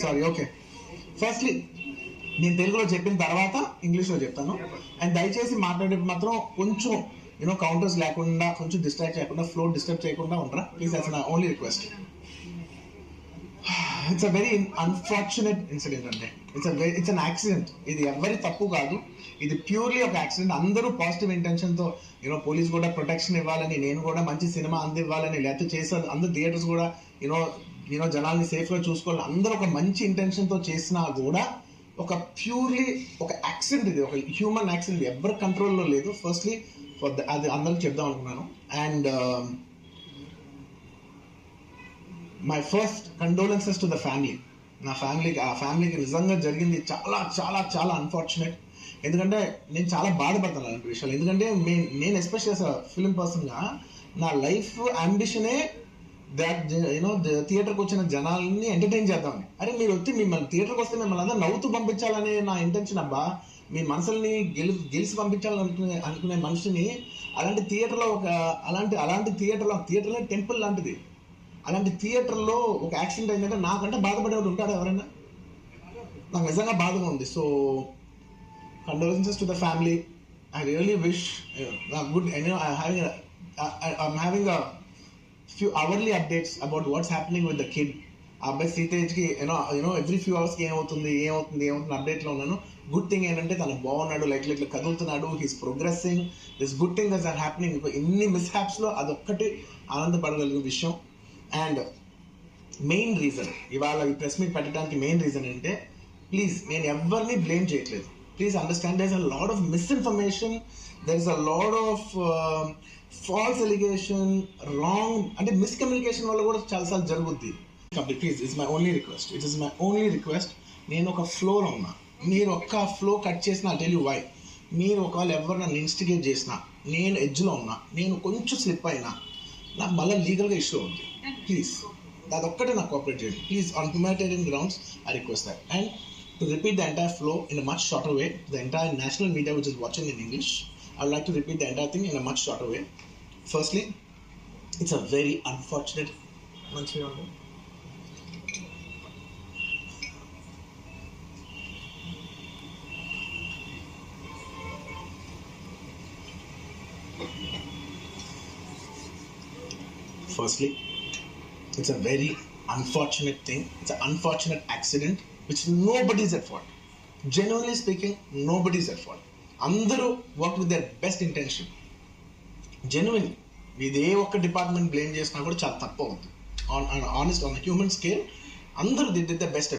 Sorry okay firstly నేను తెలుగులో చెప్పిన తర్వాత ఇంగ్లీష్లో చెప్తాను అండ్ దయచేసి మాట్లాడేది మాత్రం కొంచెం కౌంటర్స్ లేకుండా కొంచెం డిస్ట్రాక్ట్ చేయకుండా ఫ్లో డిస్టర్బ్ చేయకుండా ఉండరా please that's my only request. It's a very unfortunate incident అండి. It's an accident. ఇది ఎవరి తప్పు కాదు, ఇది ప్యూర్లీ ఒక యాక్సిడెంట్. అందరూ పాజిటివ్ ఇంటెన్షన్తో పోలీస్ కూడా ప్రొటెక్షన్ ఇవ్వాలని, నేను కూడా మంచి సినిమా అందివ్వాలని, లేకపోతే చేశారు అందరు థియేటర్స్ కూడా జనాల్ని సేఫ్గా చూసుకోవాలని అందరూ ఒక మంచి ఇంటెన్షన్తో చేసినా కూడా ఒక ప్యూర్లీ ఒక యాక్సిడెంట్, ఇది ఒక హ్యూమన్ యాక్సిడెంట్, ఎవరి కంట్రోల్లో లేదు. ఫస్ట్లీ అది అందరికి చెప్దాం అనుకున్నాను. And my first condolences to the family. నా ఫ్యామిలీకి నిజంగా జరిగింది చాలా చాలా చాలా అన్ఫార్చునేట్. ఎందుకంటే నేను చాలా బాధపడతాను అలాంటి విషయాలు. ఎందుకంటే నేను ఎస్పెషల్ ఫిల్మ్ పర్సన్గా నా లైఫ్ అంబిషనే థియేటర్కి వచ్చిన జనాల్ని ఎంటర్టైన్ చేద్దామని. అరే మీరు వచ్చి మిమ్మల్ని థియేటర్కి వస్తే మిమ్మల్ని అందరూ నవ్వుతూ పంపించాలనే నా ఇంటెన్షన్ అబ్బా. మీ మనసుల్ని గెలిచి పంపించాలని అనుకునే మనిషిని అలాంటి థియేటర్లో అలాంటి థియేటర్లో టెంపుల్ లాంటిది, అలాంటి థియేటర్లో ఒక యాక్సిడెంట్ అయిందంటే నాకంటే బాధపడేవాడు ఉంటాడు ఎవరైనా? నాకు నిజంగా బాధగా ఉంది. So condolences to the family. I really wish good. I'm having a few hourly updates about what's happening with the kid. ఆ అబ్బాయి సీతేజ్కి ఎవ్రీ ఫ్యూ అవర్స్కి ఏమవుతుంది అప్డేట్లో ఉన్నాను. గుడ్ థింగ్ ఏంటంటే తను బాగున్నాడు, లైక్ కదులుతున్నాడు, he's progressing. This good thing that's are happening. ఇన్ని మిస్హ్యాప్స్లో అదొక్కటి ఆనందపడగలిగిన విషయం. అండ్ మెయిన్ రీజన్ ఇవాళ ఈ ప్రెస్ మీట్ పెట్టడానికి మెయిన్ రీజన్ ఏంటంటే, ప్లీజ్ నేను ఎవరిని బ్లేమ్ చేయట్లేదు. Please understand, there is a lot of misinformation, there is a lot of false allegation, wrong అంటే మిస్కమ్యూనికేషన్ వల్ల కూడా చాలాసార్లు జరుగుద్ది. Please it's my only request, it is my only request. నేను ఒక ఫ్లోలో ఉన్నా, మీరు ఒక్క ఫ్లో కట్ చేసినా టెల్ యూ వై. మీరు ఒకవేళ ఎవరు నన్ను ఇన్స్టిగేట్ చేసినా, నేను ఎడ్జ్లో ఉన్నా, నేను కొంచెం స్లిప్ అయినా నాకు మళ్ళీ లీగల్గా ఇష్యూ ఉంది. ప్లీజ్ అదొక్కటే నాకు కోఆపరేట్ చేయండి please. On humanitarian grounds I request that. And to repeat the entire flow in a much shorter way, the entire national media which is watching in English, I would like to repeat the entire thing in a much shorter way. Firstly, it's a very unfortunate Firstly, it's a very unfortunate thing. It's an unfortunate accident which nobody is at fault. Genuinely speaking, nobody is at fault. Andaru worked with their best intention. Genuinely. ఇదే ఒక్క department blame చేసినా కూడా చాలా తప్పు అవుతుంది. On human scale అందరూ they did the best.